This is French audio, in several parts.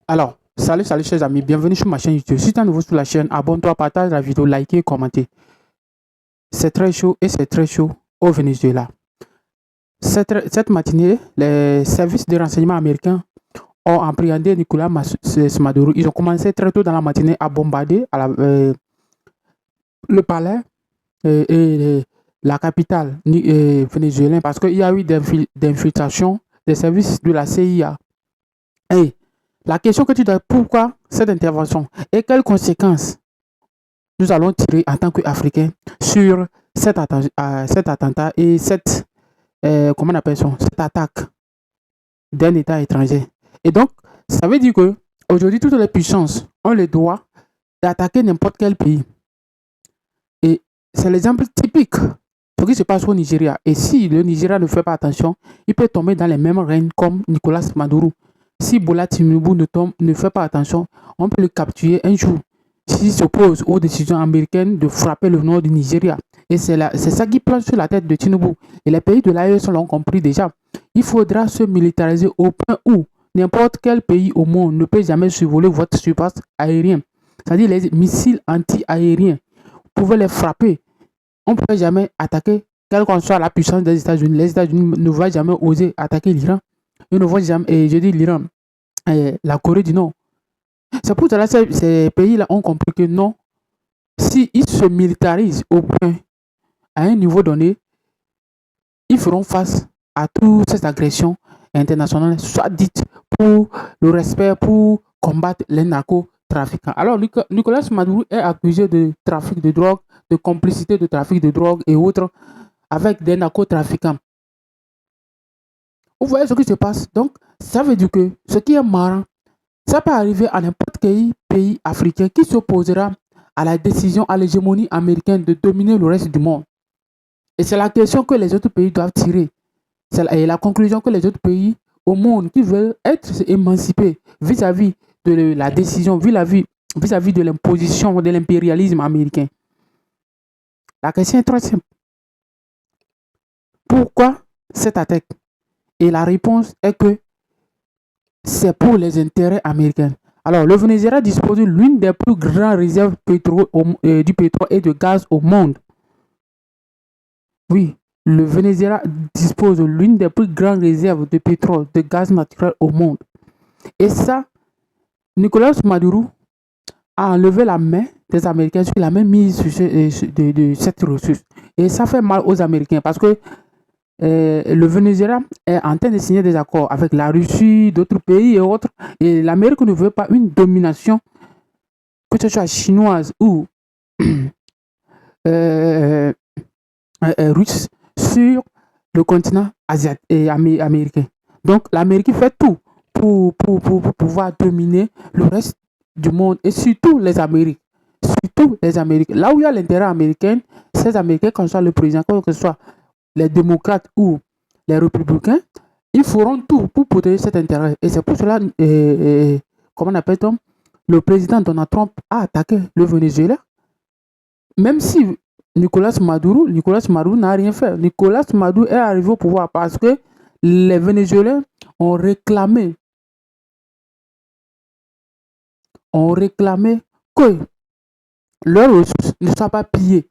Alors, salut chers amis, bienvenue sur ma chaîne YouTube. Si tu es nouveau sur la chaîne, abonne-toi, partage la vidéo, likez, commentez. C'est très chaud et c'est très chaud au Venezuela. Cette matinée, les services de renseignement américains ont appréhendé Nicolas Maduro. Ils ont commencé très tôt dans la matinée à bombarder le palais et la capitale vénézuélienne parce qu'il y a eu d'infiltration des services de la CIA. Et la question que tu dois, pourquoi cette intervention et quelles conséquences nous allons tirer en tant qu'Africains sur cet attentat et comment on appelle ça, cette attaque d'un État étranger. Et donc, ça veut dire que aujourd'hui, toutes les puissances ont le droit d'attaquer n'importe quel pays. Et c'est l'exemple typique de ce qui se passe au Nigeria. Et si le Nigeria ne fait pas attention, il peut tomber dans les mêmes règnes comme Nicolas Maduro. Si Bola Tinubu ne fait pas attention, on peut le capturer un jour s'il s'oppose aux décisions américaines de frapper le nord du Nigeria. Et c'est ça qui plonge sur la tête de Tinubu. Et les pays de l'AES l'ont compris déjà. Il faudra se militariser au point où n'importe quel pays au monde ne peut jamais survoler votre surface aérienne. C'est-à-dire les missiles anti-aériens. Vous pouvez les frapper. On ne peut jamais attaquer, quelle qu'en soit la puissance des États-Unis. Les États-Unis ne vont jamais oser attaquer l'Iran. Ils ne vont jamais, et je dis l'Iran, la Corée du Nord. C'est pour cela que ces pays-là ont compris que non, s'ils se militarisent au point, à un niveau donné, ils feront face à toutes ces agressions internationales, soit dites pour le respect, pour combattre les narcotrafiquants. Alors, Nicolas Maduro est accusé de trafic de drogue, de complicité de trafic de drogue et autres avec des narcotrafiquants. Vous voyez ce qui se passe? Donc, ça veut dire que ce qui est marrant, ça peut arriver à n'importe quel pays africain qui s'opposera à la décision, à l'hégémonie américaine de dominer le reste du monde. Et c'est la question que les autres pays doivent tirer. C'est la conclusion que les autres pays au monde qui veulent être émancipés vis-à-vis de la décision, vis-à-vis de l'imposition de l'impérialisme américain. La question est très simple. Pourquoi cette attaque? Et la réponse est que c'est pour les intérêts américains. Alors, le Venezuela dispose de l'une des plus grandes réserves du pétrole et de gaz au monde. Oui, le Venezuela dispose de l'une des plus grandes réserves de pétrole, de gaz naturel au monde. Et ça, Nicolas Maduro a enlevé la main des Américains sur la main mise de cette ressource. Et ça fait mal aux Américains parce que le Venezuela est en train de signer des accords avec la Russie, d'autres pays et autres. Et l'Amérique ne veut pas une domination, que ce soit chinoise ou russe, sur le continent asiatique et américain. Donc l'Amérique fait tout pour pouvoir dominer le reste du monde et surtout les Amériques. Surtout les Amériques. Là où il y a l'intérêt américain, ces Américains, que ce soit le président, que ce soit les démocrates ou les républicains, ils feront tout pour protéger cet intérêt. Et c'est pour cela, comment on appelle-t-on, le président Donald Trump a attaqué le Venezuela. Même si Nicolas Maduro n'a rien fait. Nicolas Maduro est arrivé au pouvoir parce que les Vénézuéliens ont réclamé que leurs ressources ne soient pas pillées.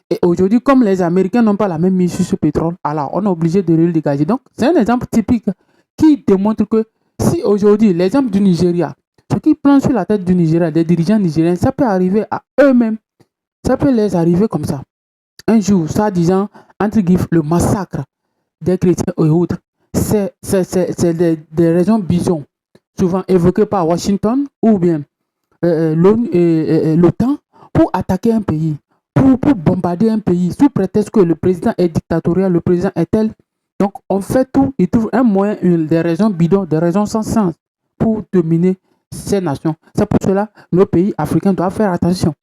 Et aujourd'hui, comme les Américains n'ont pas la même mise sur ce pétrole, alors on est obligé de le dégager. Donc, c'est un exemple typique qui démontre que si aujourd'hui, l'exemple du Nigeria, ce qui plonge sur la tête du Nigeria, des dirigeants nigériens, ça peut arriver à eux-mêmes. Ça peut les arriver comme ça. Un jour, ça disant, entre guillemets, le massacre des chrétiens et autres, c'est des raisons bidons, souvent évoquées par Washington ou bien l'OTAN pour attaquer un pays, pour bombarder un pays, sous prétexte que le président est dictatorial, le président est tel. Donc, on fait tout, ils trouvent un moyen, des raisons bidons, des raisons sans sens pour dominer ces nations. C'est pour cela que nos pays africains doivent faire attention.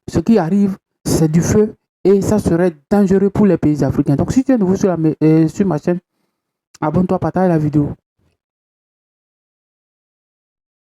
Ce qui arrive, c'est du feu et ça serait dangereux pour les pays africains. Donc, si tu es nouveau sur ma chaîne, abonne-toi, partage la vidéo.